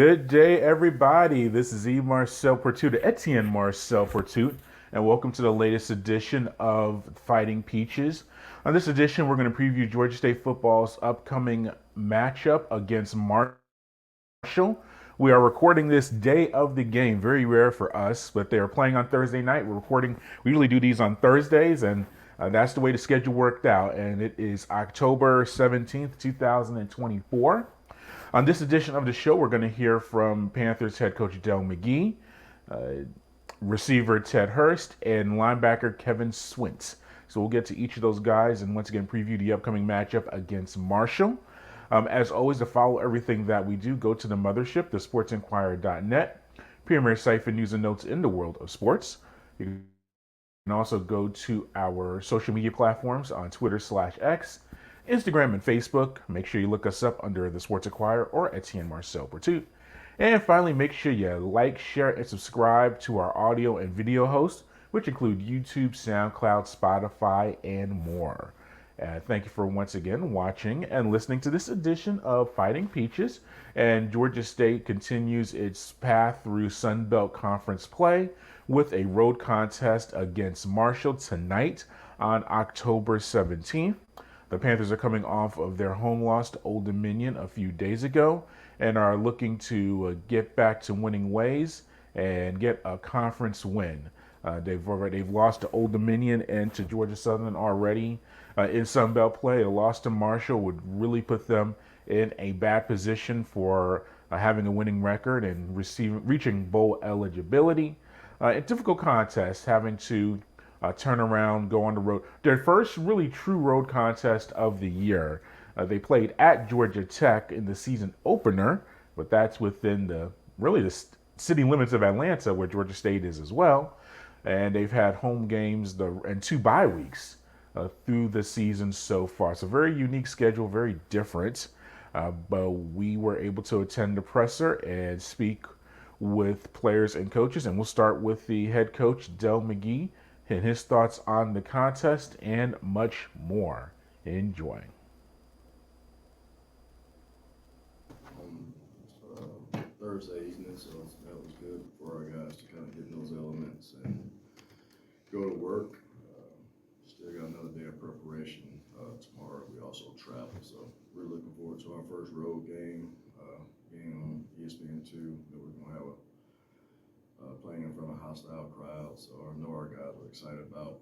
Good day, everybody. This is Marcel Pertut, Etienne Marcel Pertut, and welcome to the latest edition of Fighting Peaches. On this edition, we're going to preview Georgia State football's upcoming matchup against Marshall. We are recording this day of the game, very rare for us, but they are playing on Thursday night. We usually do these on Thursdays, and that's the way the schedule worked out. And it is October 17th, 2024. On this edition of the show, we're going to hear from Panthers head coach Dell McGee, receiver Ted Hurst, and linebacker Kevin Swint. So we'll get to each of those guys and once again preview the upcoming matchup against Marshall. As always, to follow everything that we do, go to the mothership, the sportsinquirer.net, premier site for news and notes in the world of sports. You can also go to our social media platforms on Twitter/X, Instagram and Facebook. Make sure you look us up under the Sports Inquirer or Etienne Marcel Pertut. And finally, make sure you like, share, and subscribe to our audio and video hosts, which include YouTube, SoundCloud, Spotify, and more. Thank you for once again watching and listening to this edition of Fighting Peaches. And Georgia State continues its path through Sun Belt Conference play with a road contest against Marshall tonight on October 17th. The Panthers are coming off of their home loss to Old Dominion a few days ago and are looking to get back to winning ways and get a conference win. They've lost to Old Dominion and to Georgia Southern already in Sun Belt play. A loss to Marshall would really put them in a bad position for having a winning record and reaching bowl eligibility. A difficult contest, having to turn around, go on the road. Their first really true road contest of the year. They played at Georgia Tech in the season opener, but that's within the city limits of Atlanta, where Georgia State is as well. And they've had home games and 2 bye weeks through the season so far. So very unique schedule, very different. But we were able to attend the presser and speak with players and coaches. And we'll start with the head coach, Dell McGee, and his thoughts on the contest and much more. Enjoy. Thursday evening, so that was good for our guys to kind of get in those elements and go to work. Still got another day of preparation tomorrow. We also travel, so we're looking forward to our first road game being on ESPN2 that we're going to have playing in front of a hostile crowd. So I know our guys are excited about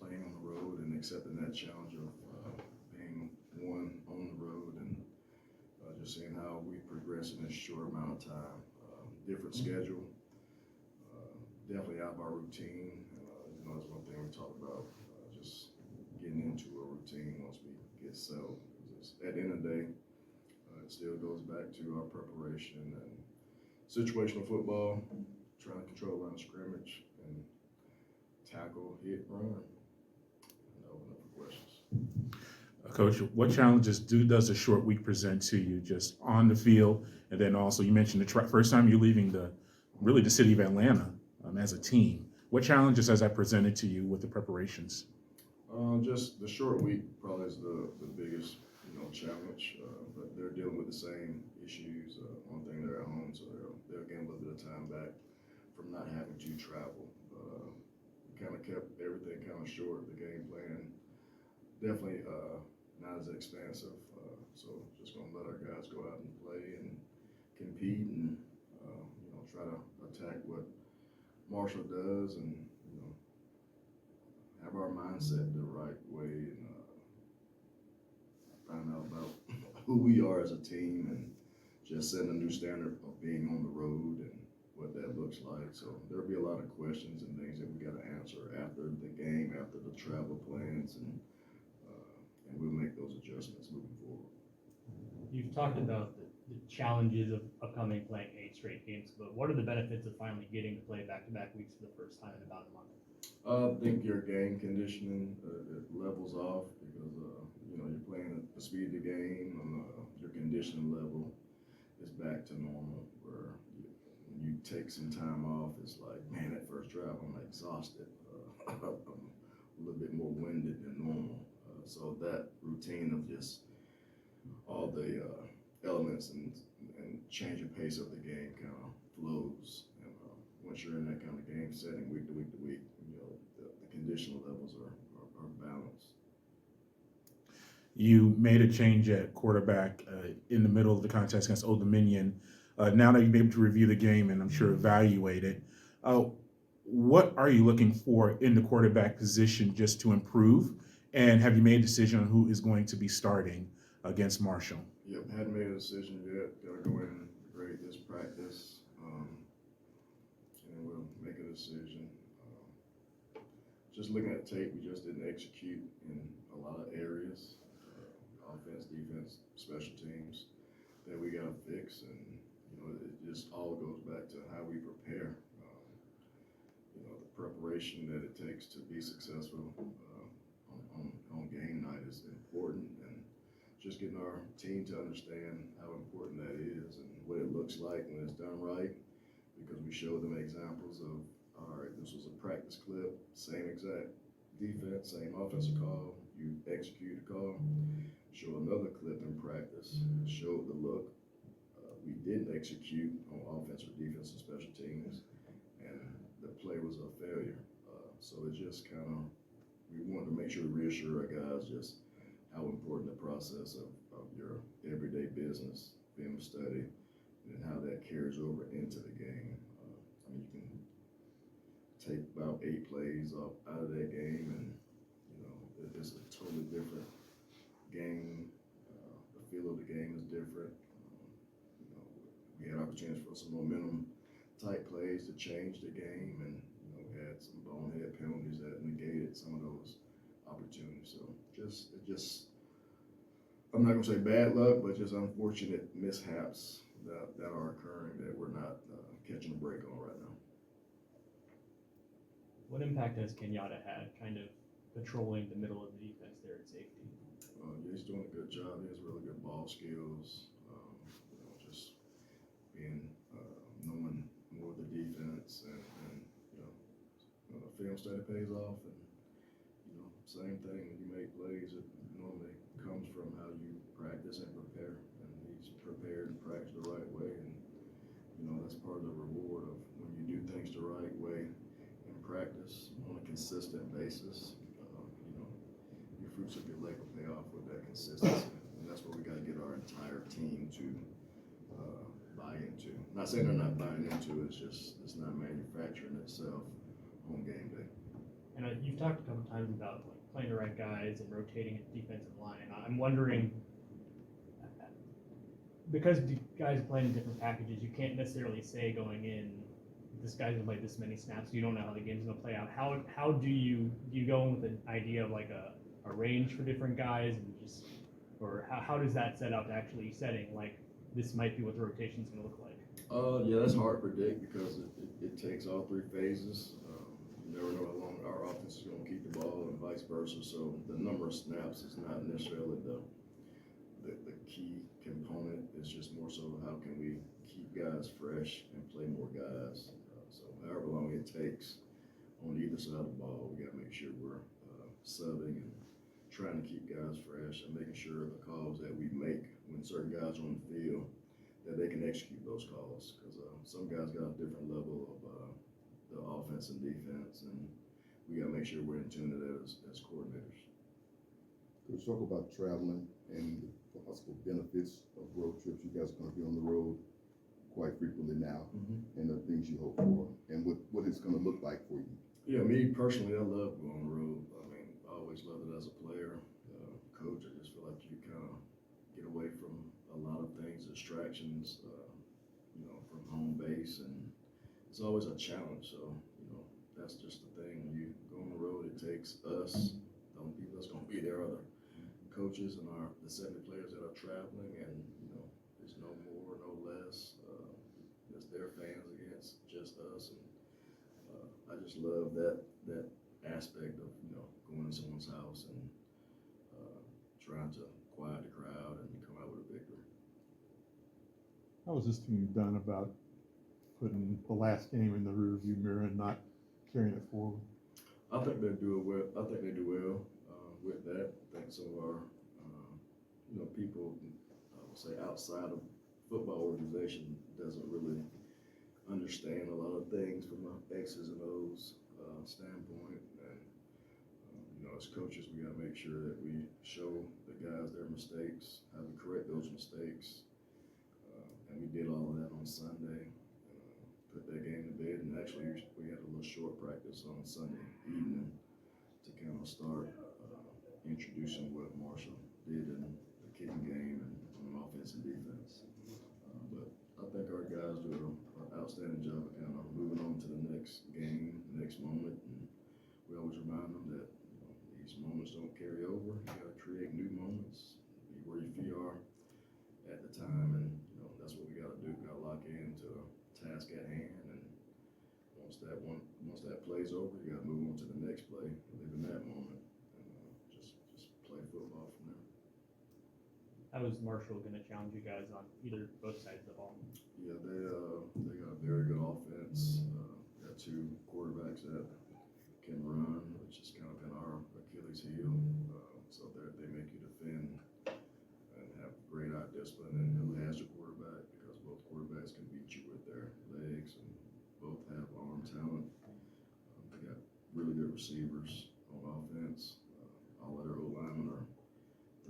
playing on the road and accepting that challenge of being one on the road and just seeing how we progress in this short amount of time. Different schedule, definitely out of our routine. That's one thing we talk about, just getting into a routine once we get settled. At the end of the day, it still goes back to our preparation and situational football, trying to control line of scrimmage and tackle, hit, run, and open up for questions. Coach, what challenges does a short week present to you just on the field? And then also you mentioned the first time you're leaving the city of Atlanta as a team. What challenges has that presented to you with the preparations? Just the short week probably is the biggest challenge, but they're dealing with the same issues. One thing, they're at home, so they'll gain a little bit of time back from not having to travel. Kind of kept everything kind of short. The game plan definitely not as expansive. So just gonna let our guys go out and play and compete and try to attack what Marshall does and have our mindset the right way and find out about who we are as a team and just setting a new standard of being on the road and what that looks like. So there'll be a lot of questions and things that we got to answer after the game, after the travel plans, and we'll make those adjustments moving forward. You've talked about the challenges of upcoming playing 8 straight games, but what are the benefits of finally getting to play back-to-back weeks for the first time in about a month? I think your game conditioning it levels off because you're playing at the speed of the game and your conditioning level is back to normal. Where when you take some time off, it's like, man, that first drive I'm exhausted. I'm a little bit more winded than normal. So that routine of just all the elements and change the pace of the game kind of flows. And once you're in that kind of game setting week to week to week, the conditional levels are balanced. You made a change at quarterback in the middle of the contest against Old Dominion. Now that you've been able to review the game and I'm sure evaluate it, what are you looking for in the quarterback position just to improve? And have you made a decision on who is going to be starting against Marshall? Yep, hadn't made a decision yet. Gotta go in and grade this practice, and we'll make a decision. Just looking at tape, we just didn't execute in a lot of areas, offense, defense, special teams, that we gotta fix. And it just all goes back to how we prepare. The preparation that it takes to be successful on game night is important, and just getting our team to understand how important that is and what it looks like when it's done right, because we show them examples of, all right, this was a practice clip, same exact defense, same offensive call, you execute a call, show another clip in practice, show the look, we didn't execute on offense or defense and special teams, and the play was a failure. So it's just kind of, we wanted to make sure we reassure our guys just how important the process of your everyday business, film study, and how that carries over into the game. You can take about 8 plays out of that game, and it's a totally different game. The feel of the game is different. We had opportunities for some momentum type plays to change the game, and we had some bonehead penalties that negated some of those opportunities. So I'm not gonna say bad luck, but just unfortunate mishaps that are occurring that we're not catching a break on right now. What impact has Kenyatta had kind of patrolling the middle of the defense there at safety? Yeah, he's doing a good job. He has really good ball skills. Just being knowing more of the defense, and film study pays off. And same thing when you make plays, it normally comes from how you practice and prepare. And he's prepared and practiced the right way, and that's part of the reward of when you do things the right way in practice on a consistent basis. Your fruits of your labor pay off with that consistency, and that's what we got to get our entire team to buy into. Not saying they're not buying into it, it's not manufacturing itself on game day. And you've talked a couple times about playing the right guys and rotating at the defensive line. I'm wondering, because the guys are playing in different packages, you can't necessarily say going in, this guy's gonna play this many snaps, you don't know how the game's gonna play out. How do you go in with an idea of like a range for different guys, and just, or how does that set out to actually setting, like, this might be what the rotation's gonna look like? Yeah, that's hard to predict because it takes all 3 phases. You never know how long our offense is going to keep the ball and vice versa. So the number of snaps is not necessarily the key component. It's just more so how can we keep guys fresh and play more guys. So however long it takes on either side of the ball, we got to make sure we're subbing and trying to keep guys fresh and making sure the calls that we make when certain guys are on the field, that they can execute those calls, because some guys got a different level of the offense and defense, and we got to make sure we're in tune to that as coordinators. Could you talk about traveling and the possible benefits of road trips? You guys are going to be on the road quite frequently now, and the things you hope for, and what it's going to look like for you. Yeah, me personally, I love going on the road. I always loved it as a player. Coach, I just feel like you kind of get away from a lot of things, distractions, from home base, and it's always a challenge. So, that's just the thing. When you go on the road, it takes us, the only people that's going to be there are the coaches and the 70 players that are traveling, and, there's no more, no less. It's their fans against just us, and I just love that aspect of, going to someone's house and trying to quiet the crowd and come out with a victory. How was this team done about putting the last game in the rearview mirror and not carrying it forward? I think they do well. With that. I think some of our, people, I would say outside of football organization doesn't really understand a lot of things from an X's and O's standpoint. And, as coaches, we got to make sure that we show the guys their mistakes, how to correct those mistakes. And we did all of that on Sunday. Put that game to bed, and actually we had a little short practice on Sunday evening to kind of start introducing what Marshall did in the kicking game and on offense and defense. But I think our guys do an outstanding job of kind of moving on to the next game, the next moment. And we always remind them that these moments don't carry over. You got to create new moments, be where your feet are at the time, and that's what we got to do. We got to lock into a task at hand, and once that play's over, you got to move on to the next play, live in that moment, and just play football from there. How is Marshall going to challenge you guys on both sides of the ball? Yeah, they got a very good offense. Got two quarterbacks that can run, which has kind of been our Achilles heel. So they make you defend and have great eye discipline and who has your quarterback, because both quarterbacks can beat you with their legs and both have arm talent. They got really good receivers on offense. All of their O-linemen are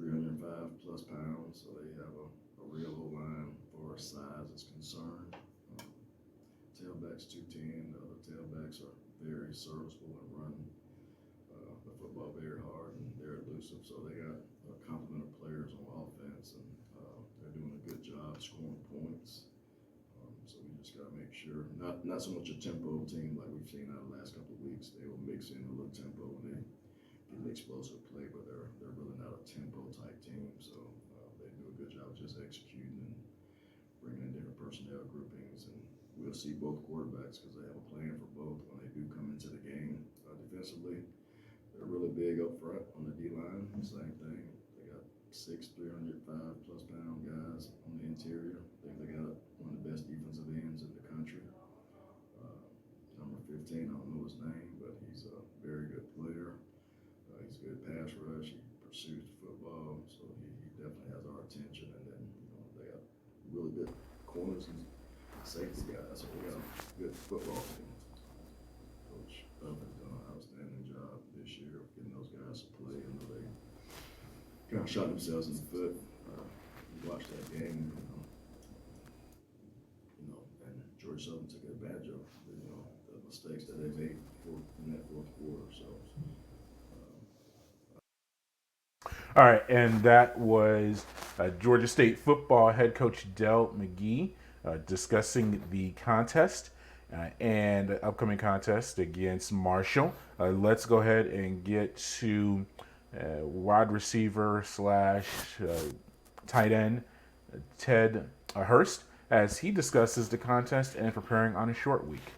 305 plus pounds, so they have a real O-line for size is concerned. Tailbacks 210, the other tailbacks are very serviceable and run the football very hard, and they're elusive, so they got a complement of players on offense, and they're doing a good job scoring points. So we just got to make sure, not so much a tempo team like we've seen out of the last couple of weeks. They will mix in a little tempo when they get an explosive play, but they're really not a tempo type team. So they do a good job of just executing and bringing in different personnel groupings, and we'll see both quarterbacks because they have a plan for both when they do come into the game. Defensively, they're really big up front on the D-line. Same thing. They got 6 305 plus pound guys on the interior. I think they got one of the best defensive ends in the country. Number 15, I don't know his name, but he's a very good player. He's a good pass rush. He pursues the football, so he definitely has our attention. And then they got really good corners and safety guys. So we got a good football team. Coach Upton's done an outstanding job this year of getting those guys to play. I know they kind of shot themselves in the foot. Watched that game, and George Southern took advantage of the mistakes that they made in that fourth quarter. So. All right, and that was Georgia State football head coach Dell McGee discussing the contest and the upcoming contest against Marshall. Let's go ahead and get to wide receiver / tight end Ted Hurst as he discusses the contest and preparing on a short week.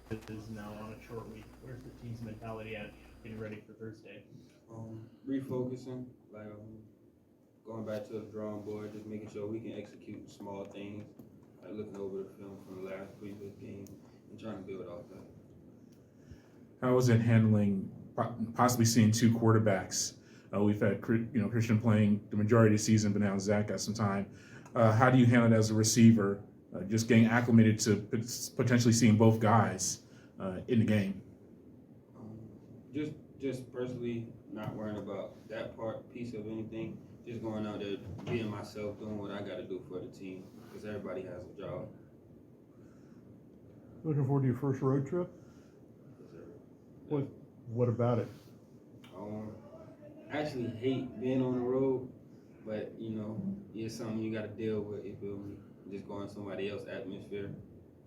It is now on a short week. Where's the team's mentality at getting ready for Thursday? Refocusing, going back to the drawing board, just making sure we can execute small things, like looking over the film from the last previous game and trying to build off that. How is it handling possibly seeing two quarterbacks? We've had Christian playing the majority of the season, but now Zach got some time. How do you handle it as a receiver, just getting acclimated to potentially seeing both guys in the game? Just personally not worrying about that piece of anything. Just going out there, being myself, doing what I got to do for the team, because everybody has a job. Looking forward to your first road trip? What about it? I actually hate being on the road, but it's something you got to deal with. You feel me? Just going somebody else's atmosphere.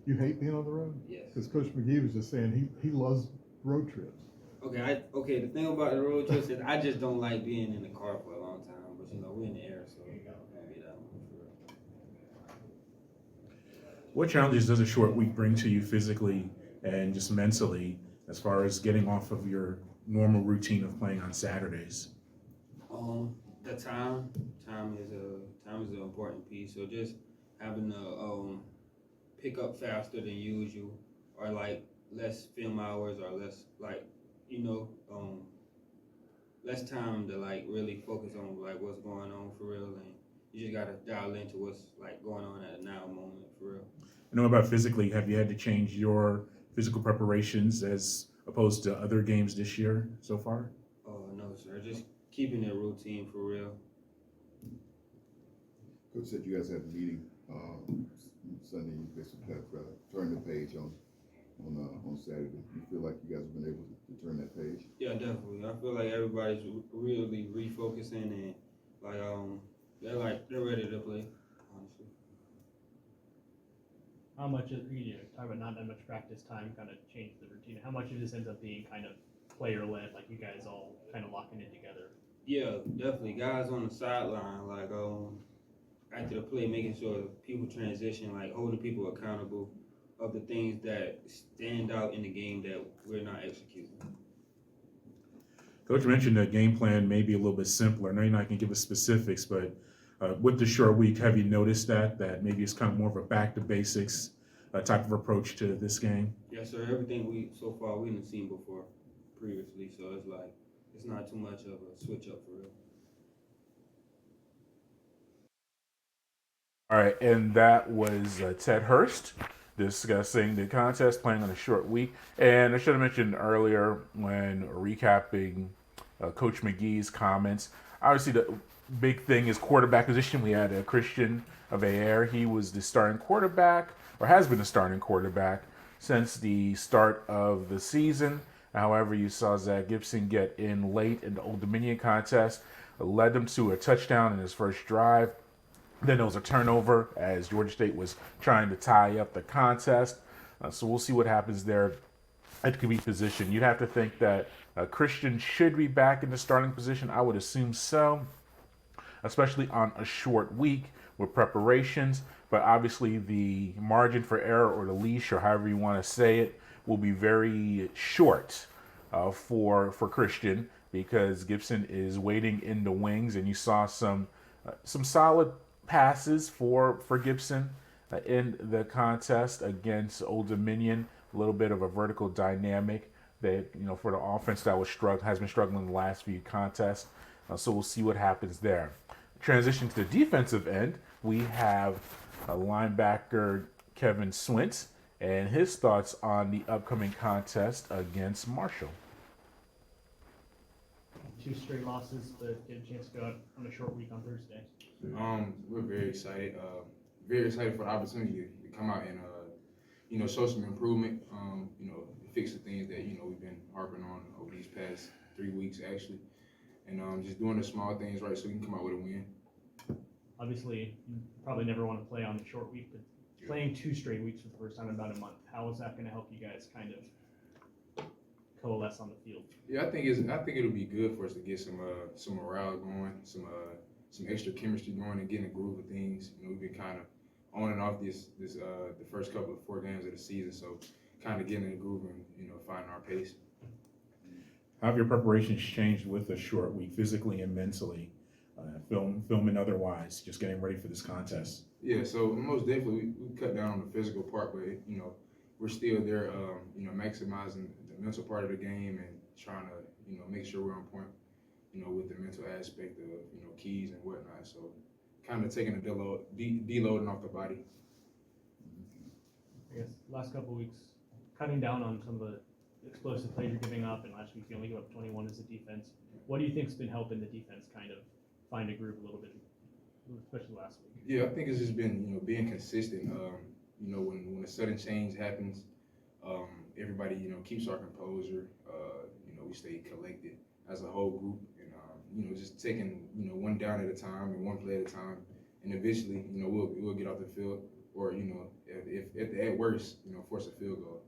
You hate being on the road? Yes. Because Coach McGee was just saying he loves road trips. Okay. The thing about the road trips is I just don't like being in the car for a long time. But we're in the air, so it's gonna be that one for real. What challenges does a short week bring to you physically and just mentally, as far as getting off of your normal routine of playing on Saturdays? The time is an important piece. So just having to pick up faster than usual, or like less film hours, or less less time to like really focus on like what's going on for real, and You just gotta dial into what's like going on at a now moment for real. I know about physically. Have you had to change your physical preparations as opposed to other games this year so far? Oh no, sir. Just keeping it routine for real. Coach said you guys had a meeting, Sunday, you basically got to turn the page on Saturday. You feel like you guys have been able to turn that page? Yeah, definitely. I feel like everybody's really refocusing and they're ready to play. Honestly. How much of talk about not that much practice time kind of changed the routine? How much of this ends up being kind of player led, like you guys all kind of locking it together? Yeah, definitely. Guys on the sideline, like after the play, making sure people transition, like holding people accountable of the things that stand out in the game that we're not executing. Coach mentioned the game plan may be a little bit simpler. I know you're not going to give us specifics, but with the short week, have you noticed that maybe it's kind of more of a back to basics type of approach to this game? Yes, sir. Everything we didn't seen before previously, so it's like it's not too much of a switch up for real. All right, and that was Ted Hurst discussing the contest, playing on a short week. And I should have mentioned earlier when recapping Coach McGee's comments. Obviously, the big thing is quarterback position. We had Christian Aveyer. He was the starting quarterback, or has been the starting quarterback since the start of the season. However, you saw Zach Gibson get in late in the Old Dominion contest, led them to a touchdown in his first drive. Then there was a turnover as Georgia State was trying to tie up the contest. So we'll see what happens there at QB position. You'd have to think that Christian should be back in the starting position. I would assume so, especially on a short week with preparations. But obviously the margin for error, or the leash, or however you want to say it, will be very short for Christian, because Gibson is waiting in the wings, and you saw some solid passes for Gibson in the contest against Old Dominion. A little bit of a vertical dynamic that, for the offense that has been struggling in the last few contests. So we'll see what happens there. Transition to the defensive end, we have linebacker Kevin Swint and his thoughts on the upcoming contest against Marshall. 2 straight losses, but get a chance to go out on a short week on Thursday. We're very excited. For the opportunity to come out and show some improvement. Fix the things that we've been harping on over these past 3 weeks actually, and just doing the small things right so we can come out with a win. Obviously, you probably never want to play on a short week, but playing 2 straight weeks for the first time in about a month, how is that going to help you guys kind of coalesce on the field? Yeah, I think it'll be good for us to get some morale going, some extra chemistry going, and getting a groove of things. We've been kind of on and off the first couple of 4 games of the season, so kind of getting in the groove and finding our pace. How have your preparations changed with a short week, physically and mentally, film and otherwise, just getting ready for this contest? Yeah, so most definitely we cut down on the physical part, but we're still there, maximizing the mental part of the game and trying to make sure we're on point, with the mental aspect of keys and whatnot. So kind of taking a deloading off the body. I guess last couple of weeks, cutting down on some of the explosive plays you're giving up, and last week you only gave up 21 as a defense. What do you think's been helping the defense kind of find a groove a little bit, especially last week? Yeah, I think it's just been being consistent. When a sudden change happens, everybody keeps our composure. We stay collected as a whole group, and just taking one down at a time and one play at a time, and eventually we'll get off the field, or if at worst force a field goal.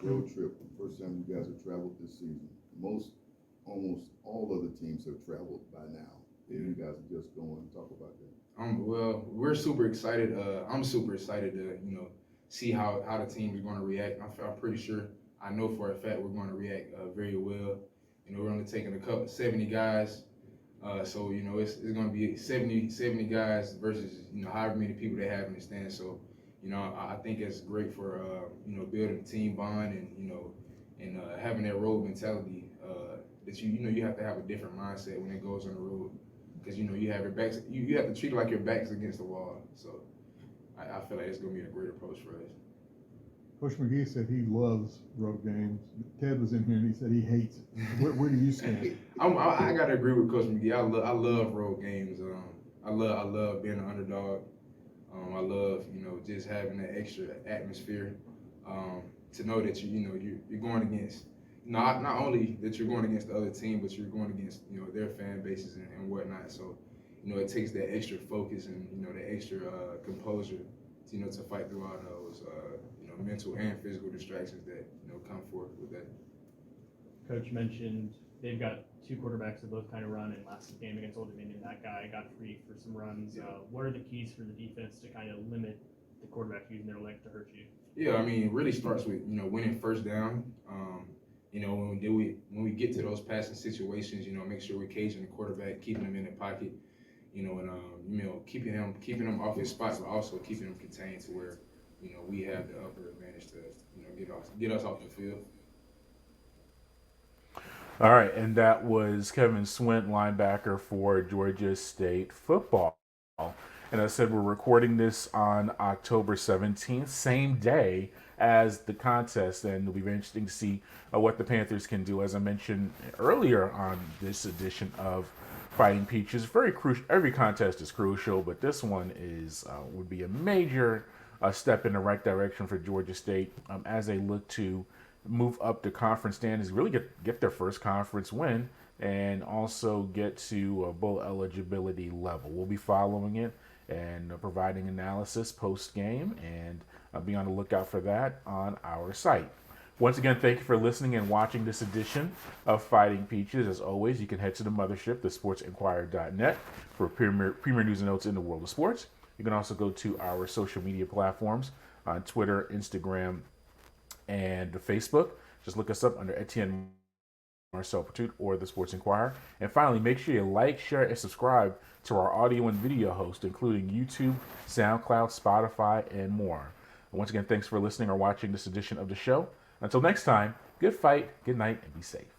Road trip, first time you guys have traveled this season. Almost all other teams have traveled by now. And you guys are just going. Talk about that. Well, we're super excited. I'm super excited to see how the team is going to react. I'm pretty sure. I know for a fact we're going to react very well. We're only taking 70 guys. So it's going to be 70 guys versus however many people they have in the stands. So I think it's great for building a team bond and having that road mentality that you have to have a different mindset when it goes on the road. because you have your backs. You have to treat it like your back's against the wall. So I feel like it's gonna be a great approach for us. Coach McGee said he loves road games. Ted was in here and he said he hates it. Where do you stand? I gotta agree with Coach McGee. I love road games. I love being an underdog. I love just having that extra atmosphere. To know that you're going against not only that you're going against the other team, but you're going against their fan bases and whatnot. So it takes that extra focus and that extra composure to fight through all those mental and physical distractions that come forth with that. Coach mentioned they've got two quarterbacks that both kind of run, and last game against Old Dominion, that guy got free for some runs. Yeah. What are the keys for the defense to kind of limit the quarterback using their legs to hurt you? Yeah, I mean, it really starts with winning first down. When we get to those passing situations, make sure we're caging the quarterback, keeping him in the pocket, and keeping him off his spots, but also keeping him contained to where we have the upper advantage to get us off the field. All right, and that was Kevin Swint, linebacker for Georgia State football. And as I said, we're recording this on October 17th, same day as the contest, and it'll be very interesting to see what the Panthers can do. As I mentioned earlier on this edition of Fighting Peaches, very crucial. Every contest is crucial, but this one would be a major step in the right direction for Georgia State as they look to move up the conference standings, really get their first conference win, and also get to a bowl eligibility level. We'll be following it and providing analysis post-game, and be on the lookout for that on our site. Once again, thank you for listening and watching this edition of Fighting Peaches. As always, you can head to the mothership, the sportsinquirer.net, for premier news and notes in the world of sports. You can also go to our social media platforms on Twitter, Instagram, and Facebook. Just look us up under Etienne Marcel Pursuit or the Sports Inquirer. And finally, make sure you like, share, and subscribe to our audio and video host, including YouTube, SoundCloud, Spotify, and more. And once again, thanks for listening or watching this edition of the show. Until next time, good fight, good night, and be safe.